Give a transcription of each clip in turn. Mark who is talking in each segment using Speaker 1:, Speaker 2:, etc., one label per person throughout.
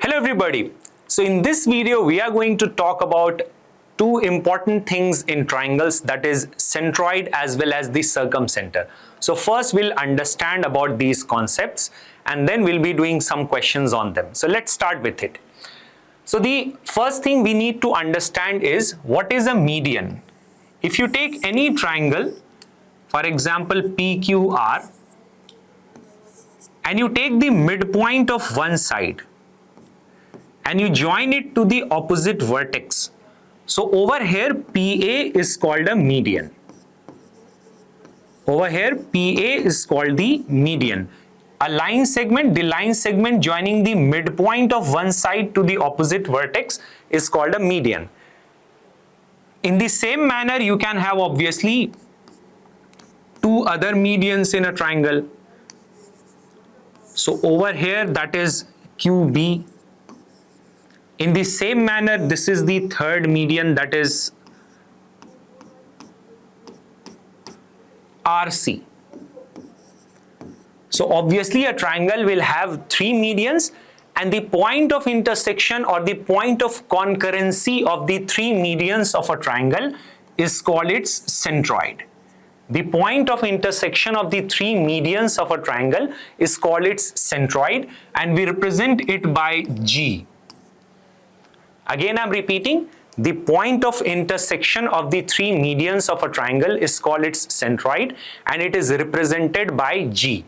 Speaker 1: Hello everybody. So in this video we are going to talk about two important things in triangles, that is centroid as well as the circumcenter. So first we'll understand about these concepts and then we'll be doing some questions on them. So let's start with it. So the first thing we need to understand is what is a median. If you take any triangle, for example PQR, and you take the midpoint of one side and you join it to the opposite vertex. So over here PA is called a median. Over here PA is called the median. A line segment, the line segment joining the midpoint of one side to the opposite vertex is called a median. In the same manner you can have obviously two other medians in a triangle. So over here that is QB. In the same manner, this is the third median, that is RC. So obviously a triangle will have three medians and the point of intersection or the point of concurrency of the three medians of a triangle is called its centroid. The point of intersection of the three medians of a triangle is called its centroid and we represent it by G. Again, I'm repeating, the point of intersection of the three medians of a triangle is called its centroid and it is represented by G.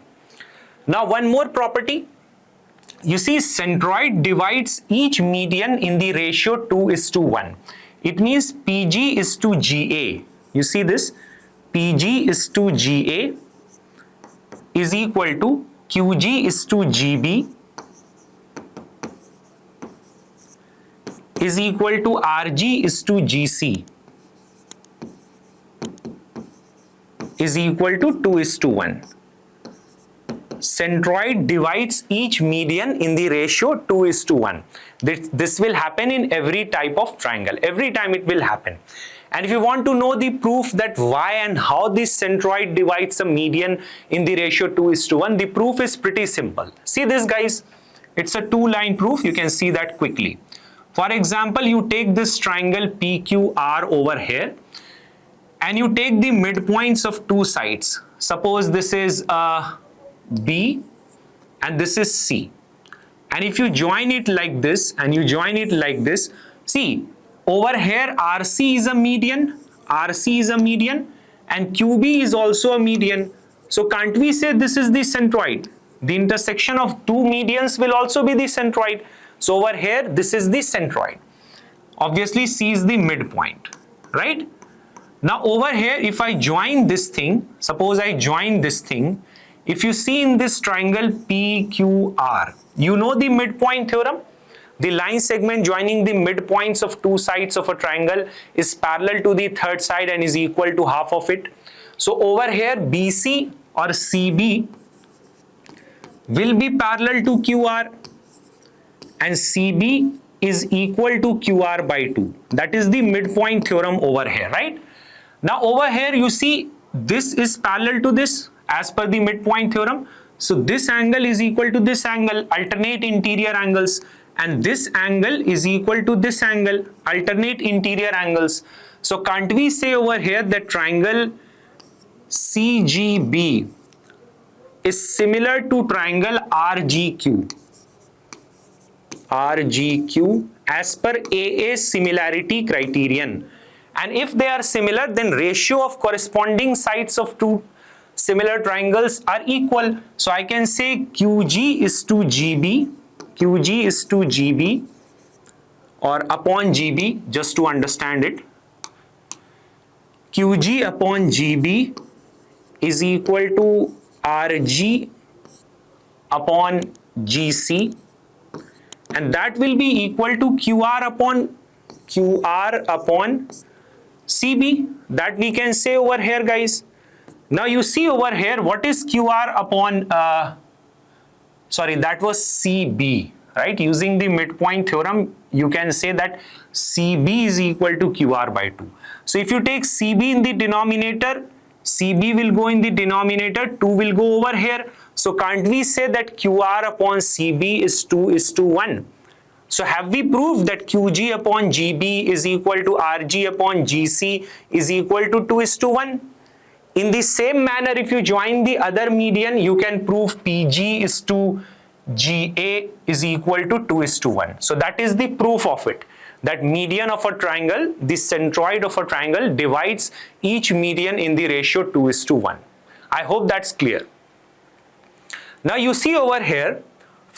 Speaker 1: Now, one more property. You see, centroid divides each median in the ratio 2:1. It means PG is to GA. You see this? PG is to GA is equal to QG is to GB is equal to RG is to GC is equal to 2:1. Centroid divides each median in the ratio 2:1. This will happen in every type of triangle. Every time it will happen. And if you want to know the proof that why and how this centroid divides a median in the ratio 2:1, the proof is pretty simple. See this, guys, it's a two-line proof. You can see that quickly. For example, you take this triangle PQR over here and you take the midpoints of two sides. Suppose this is B and this is C. And if you join it like this and you join it like this, see, over here RC is a median, RC is a median and QB is also a median. So can't we say this is the centroid? The intersection of two medians will also be the centroid. So over here this is the centroid. Obviously C is the midpoint, right? Now over here if I join this thing, suppose I join this thing, if you see in this triangle PQR, you know the midpoint theorem? The line segment joining the midpoints of two sides of a triangle is parallel to the third side and is equal to half of it. So over here BC or CB will be parallel to QR and CB is equal to QR by 2. That is the midpoint theorem over here, right? Now over here you see this is parallel to this as per the midpoint theorem. So this angle is equal to this angle, alternate interior angles, and this angle is equal to this angle, alternate interior angles. So can't we say over here that triangle CGB is similar to triangle RGQ? RGQ as per AA's similarity criterion. And if they are similar, then ratio of corresponding sides of two similar triangles are equal. So I can say QG is to GB, QG is to GB or upon GB, just to understand it. QG upon GB is equal to RG upon GC and that will be equal to QR upon CB. That we can say over here, guys. Now you see over here what is QR upon that was CB, right? Using the midpoint theorem you can say that CB is equal to QR by 2. So if you take CB in the denominator, CB will go in the denominator, 2 will go over here. So can't we say that QR upon CB is 2:1? So have we proved that QG upon GB is equal to RG upon GC is equal to 2:1? In the same manner, if you join the other median, you can prove PG is to GA is equal to 2:1. So that is the proof of it, that median of a triangle, the centroid of a triangle divides each median in the ratio 2:1. I hope that's clear. Now you see over here,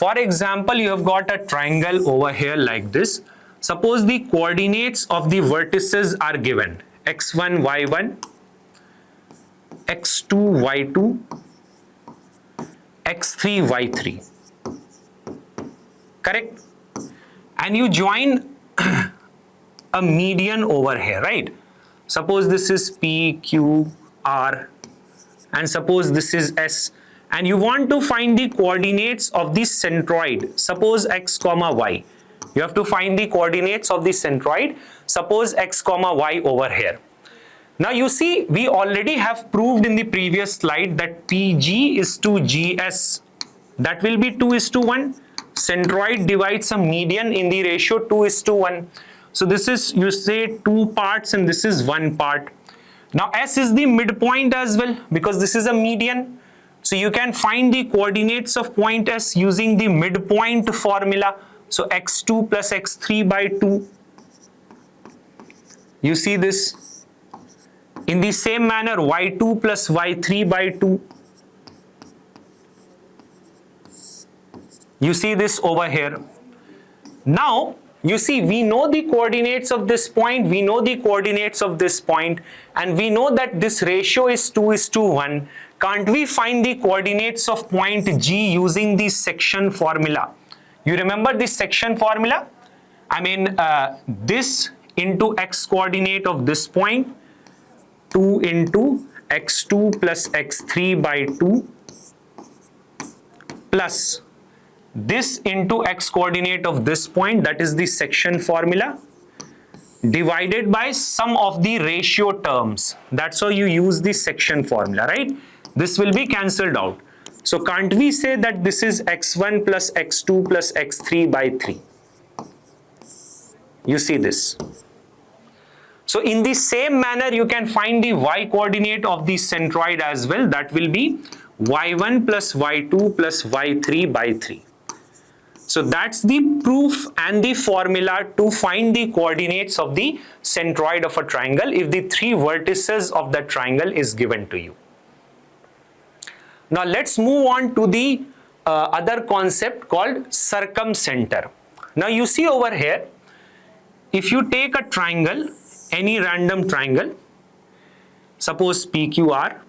Speaker 1: for example, you have got a triangle over here like this. Suppose the coordinates of the vertices are given, x1, y1, x2, y2, x3, y3. Correct? And you join a median over here, right? Suppose this is P, Q, R, and suppose this is S. And you want to find the coordinates of the centroid, suppose x comma y. You have to find the coordinates of the centroid, suppose x comma y over here. Now you see, we already have proved in the previous slide that PG is to GS. That will be 2:1. Centroid divides a median in the ratio 2:1. So this is, you say, 2 parts and this is 1 part. Now S is the midpoint as well because this is a median. So you can find the coordinates of point S using the midpoint formula. So x2 plus x3 by 2. You see this? In the same manner, y2 plus y3 by 2. You see this over here. Now, you see, we know the coordinates of this point, we know the coordinates of this point, and we know that this ratio is 2:1. Can't we find the coordinates of point G using the section formula? You remember this section formula? I mean, this into x coordinate of this point, 2 into x2 plus x3 by 2 plus this into x coordinate of this point, that is the section formula, divided by sum of the ratio terms. That's how you use the section formula, right? This will be cancelled out. So can't we say that this is x1 plus x2 plus x3 by 3? You see this. So in the same manner, you can find the y coordinate of the centroid as well. That will be y1 plus y2 plus y3 by 3. So that's the proof and the formula to find the coordinates of the centroid of a triangle if the 3 vertices of the triangle is given to you. Now let's move on to the other concept called circumcenter. Now you see over here, if you take a triangle, any random triangle, suppose PQR,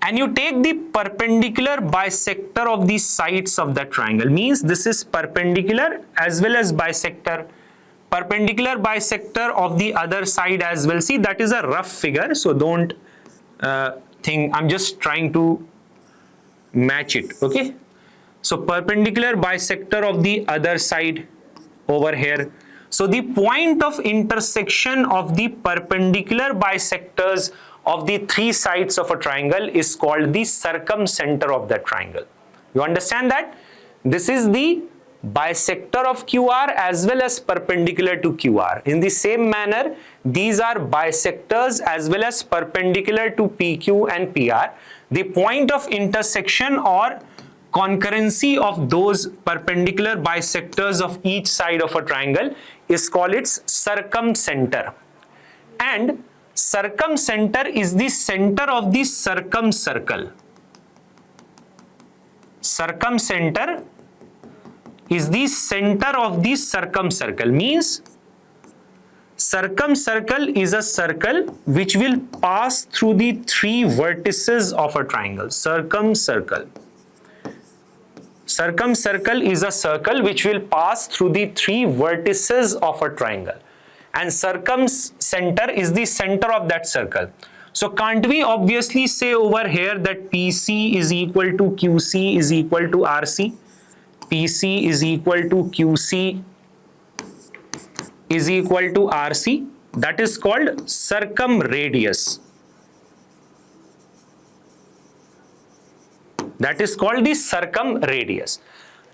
Speaker 1: and you take the perpendicular bisector of the sides of the triangle, means this is perpendicular as well as bisector. Perpendicular bisector of the other side as well. See, that is a rough figure, so don't think, I'm just trying to match it, okay? So perpendicular bisector of the other side over here. So the point of intersection of the perpendicular bisectors of the 3 sides of a triangle is called the circumcenter of the triangle. You understand that? This is the bisector of QR as well as perpendicular to QR. In the same manner, these are bisectors as well as perpendicular to PQ and PR. The point of intersection or concurrency of those perpendicular bisectors of each side of a triangle is called its circumcenter. And circumcenter is the center of the circumcircle. Circumcenter is the center of the circumcircle, means circumcircle is a circle which will pass through the 3 vertices of a triangle. Circumcircle. Circumcircle is a circle which will pass through the 3 vertices of a triangle. And circumcenter is the center of that circle. So can't we obviously say over here that PC is equal to QC is equal to RC? PC is equal to QC is equal to RC. That is called circumradius. That is called the circumradius.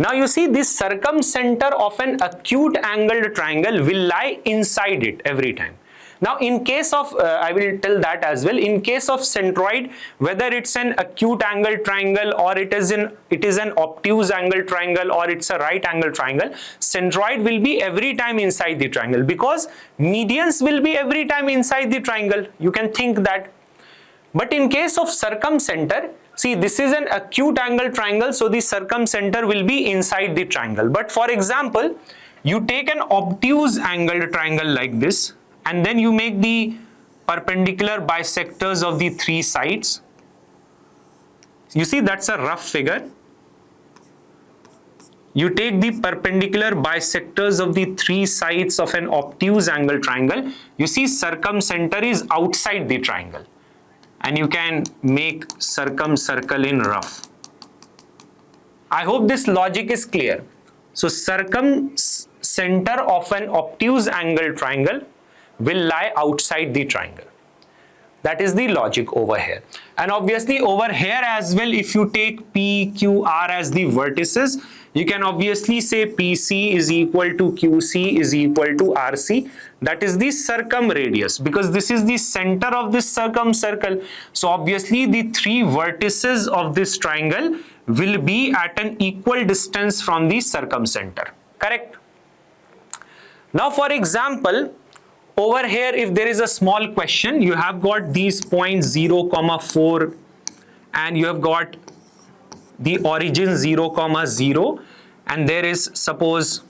Speaker 1: Now you see this circumcenter of an acute angled triangle will lie inside it every time. Now in case of, I will tell that as well, in case of centroid, whether it's an acute angled triangle or it is an obtuse angled triangle or it's a right angled triangle, centroid will be every time inside the triangle because medians will be every time inside the triangle. You can think that. But in case of circumcenter, see, this is an acute angle triangle, so the circumcenter will be inside the triangle. But for example, you take an obtuse angled triangle like this, and then you make the perpendicular bisectors of the three sides. You see, that's a rough figure. You take the perpendicular bisectors of the three sides of an obtuse angle triangle. You see, circumcenter is outside the triangle. And you can make circumcircle in rough. I hope this logic is clear. So circumcenter of an obtuse angle triangle will lie outside the triangle. That is the logic over here. And obviously over here as well, if you take P, Q, R as the vertices, you can obviously say PC is equal to QC is equal to RC. That is the circumradius, because this is the center of this circumcircle. So obviously the three vertices of this triangle will be at an equal distance from the circumcenter. Correct? Now for example, over here if there is a small question, you have got these points 0, 4 and you have got the origin 0, 0 and there is suppose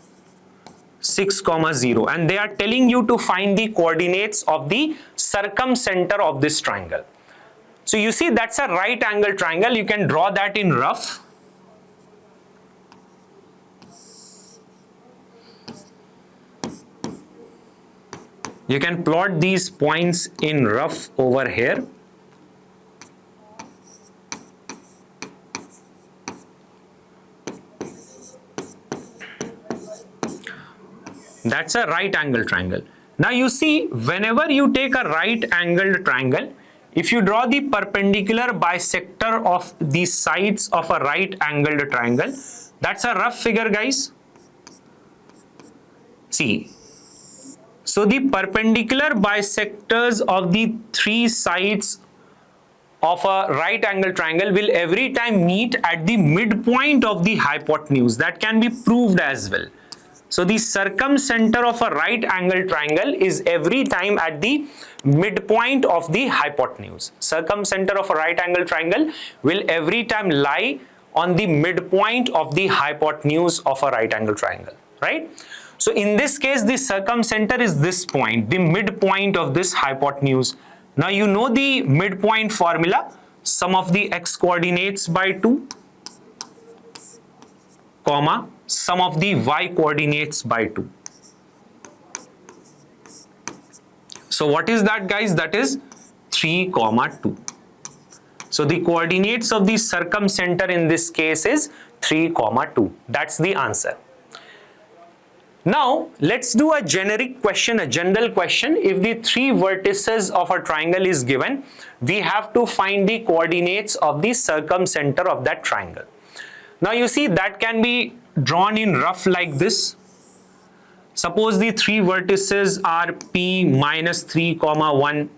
Speaker 1: 6, 0 and they are telling you to find the coordinates of the circumcenter of this triangle. So you see, that's a right angle triangle. You can draw that in rough. You can plot these points in rough over here. That's a right angle triangle. Now you see, whenever you take a right angled triangle, if you draw the perpendicular bisector of the sides of a right angled triangle, that's a rough figure, guys. See, so the perpendicular bisectors of the three sides of a right angle triangle will every time meet at the midpoint of the hypotenuse. That can be proved as well. So the circumcenter of a right angle triangle is every time at the midpoint of the hypotenuse. Circumcenter of a right angle triangle will every time lie on the midpoint of the hypotenuse of a right angle triangle, right? So in this case, the circumcenter is this point, the midpoint of this hypotenuse. Now you know the midpoint formula, sum of the x coordinates by 2, comma, sum of the y coordinates by 2. So what is that, guys? That is 3, 2. So the coordinates of the circumcenter in this case is 3, 2. That's the answer. Now let's do a generic question, a general question. If the three vertices of a triangle is given, we have to find the coordinates of the circumcenter of that triangle. Now you see, that can be drawn in rough like this. Suppose the three vertices are P minus 3, 1,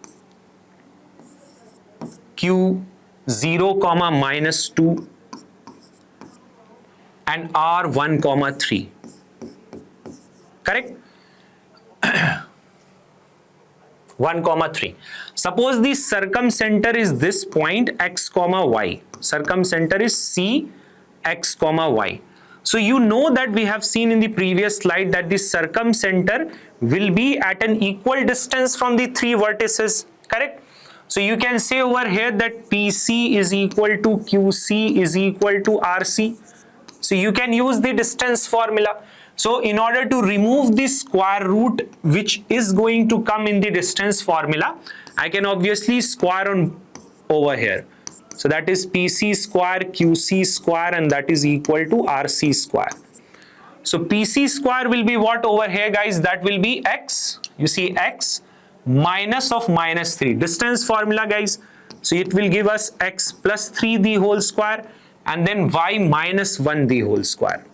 Speaker 1: Q 0, minus 2 and R 1, 3. Correct? 1, 3. Suppose the circumcenter is this point x, y. Circumcenter is C, x, y. So you know that we have seen in the previous slide that the circumcenter will be at an equal distance from the three vertices. Correct? So you can say over here that PC is equal to QC is equal to RC. So you can use the distance formula. So in order to remove the square root which is going to come in the distance formula, I can obviously square on over here. So that is PC square, QC square, and that is equal to RC square. So PC square will be what over here, guys? That will be x. You see, x minus of minus 3. Distance formula, guys. So it will give us x plus 3 the whole square and then y minus 1 the whole square.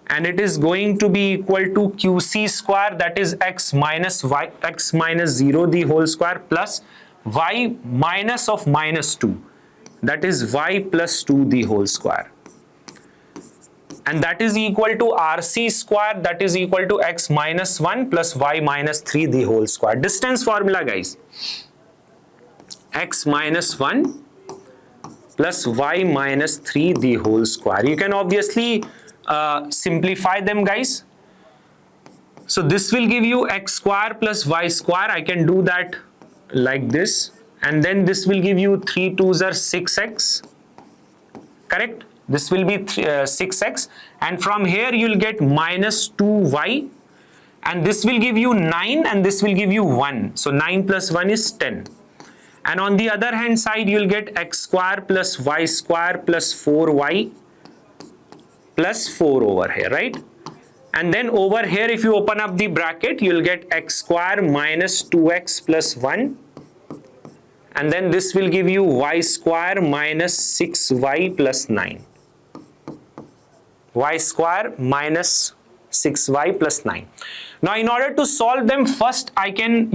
Speaker 1: and it is going to be equal to QC square, that is x minus 0 the whole square, plus y minus of minus 2, that is y plus 2 the whole square, and that is equal to RC square, that is equal to x minus 1 plus y minus 3 the whole square. Distance formula, guys, x minus 1 plus y minus 3 the whole square. You can obviously simplify them, guys. So this will give you x square plus y square. I can do that like this, and then this will give you 3 2s are 6x, correct? This will be 6x, and from here you'll get minus 2y, and this will give you 9, and this will give you 1. So 9 plus 1 is 10. And on the other hand side, you'll get x square plus y square plus 4y plus 4 over here, right? And then over here, if you open up the bracket, you'll get x square minus 2x plus 1. And then this will give you y square minus 6y plus 9. Y square minus 6y plus 9. Now, in order to solve them, first I can,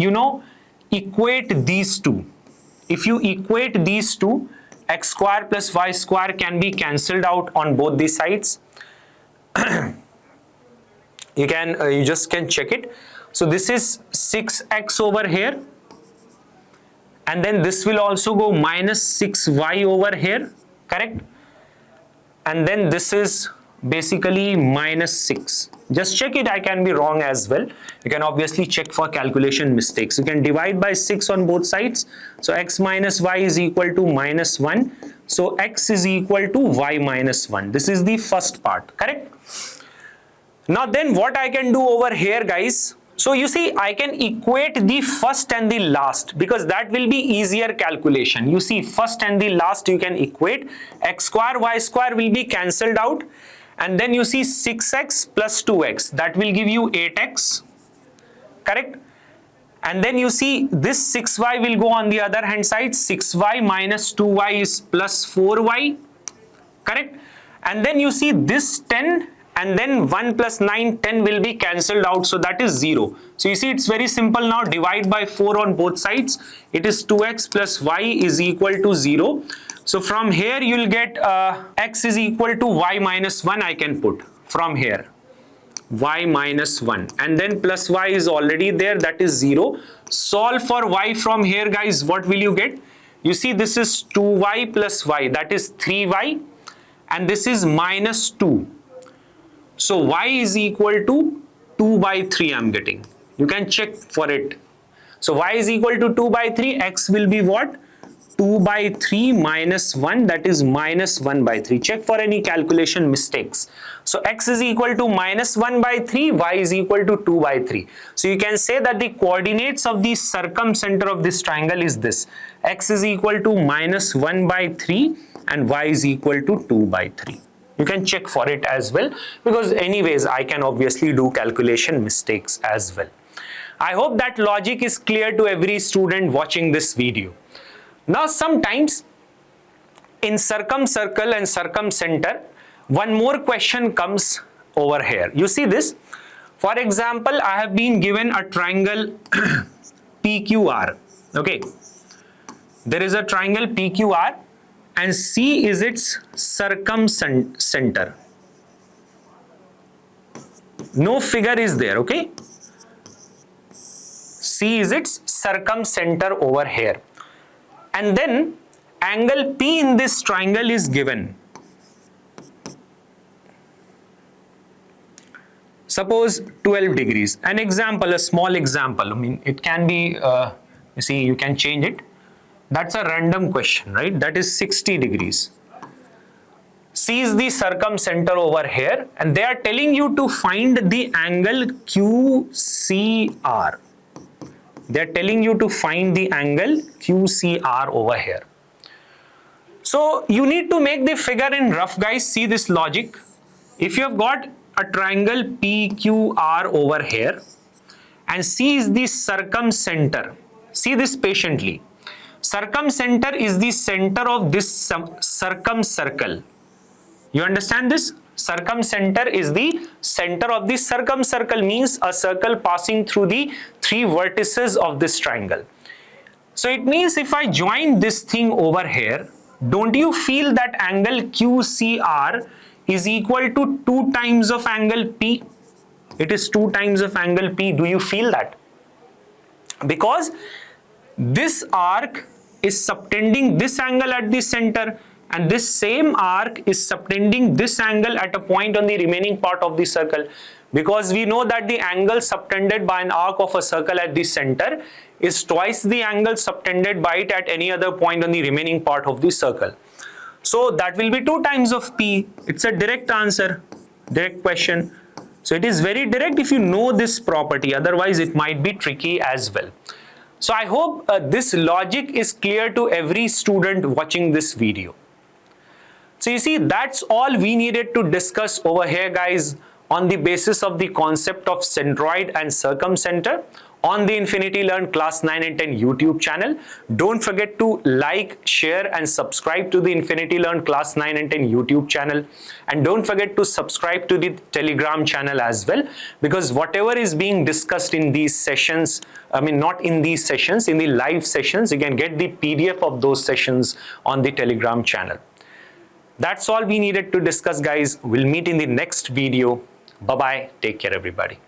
Speaker 1: equate these two. If you equate these two, x square plus y square can be cancelled out on both the sides. You just can check it. So this is 6x over here, and then this will also go minus 6y over here, correct? And then this is basically minus 6. Just check it, I can be wrong as well. You can obviously check for calculation mistakes. You can divide by 6 on both sides. So x minus y is equal to minus 1. So x is equal to y minus 1. This is the first part, correct? Now then what I can do over here, guys, so you see I can equate the first and the last, because that will be easier calculation. You see, first and the last you can equate. X square y square will be cancelled out, and then you see 6x plus 2x, that will give you 8x, correct? And then you see this 6y will go on the other hand side. 6y minus 2y is plus 4y, correct? And then you see this 10, and then 1 plus 9, 10 will be cancelled out, so that is 0. So you see, it's very simple now. Divide by 4 on both sides. It is 2x plus y is equal to 0. So from here you will get x is equal to y minus 1, I can put from here. Y minus 1, and then plus y is already there, that is 0. Solve for y from here, guys. What will you get? You see, this is 2y plus y, that is 3y, and this is minus 2. So y is equal to 2 by 3 I'm getting. You can check for it. So y is equal to 2 by 3, x will be what? 2 by 3 minus 1, that is minus 1 by 3. Check for any calculation mistakes. So x is equal to minus 1 by 3, y is equal to 2 by 3. So you can say that the coordinates of the circumcenter of this triangle is this. X is equal to minus 1 by 3 and y is equal to 2 by 3. You can check for it as well, because anyways I can obviously do calculation mistakes as well. I hope that logic is clear to every student watching this video. Now sometimes in circumcircle and circumcenter, one more question comes over here. You see this? For example, I have been given a triangle PQR. Okay, there is a triangle PQR and C is its circumcenter. No figure is there, okay? C is its circumcenter over here. And then angle P in this triangle is given. Suppose 12 degrees. An example, a small example. I mean, it can be, you see, you can change it. That's a random question, right? That is 60 degrees. C is the circumcenter over here, and they are telling you to find the angle QCR. They are telling you to find the angle QCR over here. So you need to make the figure in rough, guys. See this logic. If you have got a triangle PQR over here and C is the circumcenter, see this patiently. Circumcenter is the center of this circumcircle. You understand this? circumcenter is the center of the circumcircle, means a circle passing through the 3 vertices of this triangle. So it means if I join this thing over here, don't you feel that angle QCR is equal to 2 times of angle P? It is 2 times of angle P. Do you feel that? Because this arc is subtending this angle at the center, and this same arc is subtending this angle at a point on the remaining part of the circle. Because we know that the angle subtended by an arc of a circle at the center is twice the angle subtended by it at any other point on the remaining part of the circle. So that will be 2 times of P. It's a direct answer, direct question. So it is very direct if you know this property, otherwise it might be tricky as well. So I hope this logic is clear to every student watching this video. So you see, that's all we needed to discuss over here, guys, on the basis of the concept of centroid and circumcenter on the Infinity Learn Class 9 and 10 YouTube channel. Don't forget to like, share and subscribe to the Infinity Learn Class 9 and 10 YouTube channel. And don't forget to subscribe to the Telegram channel as well, because whatever is being discussed in these sessions, not in these sessions, in the live sessions, you can get the PDF of those sessions on the Telegram channel. That's all we needed to discuss, guys. We'll meet in the next video. Bye-bye. Take care, everybody.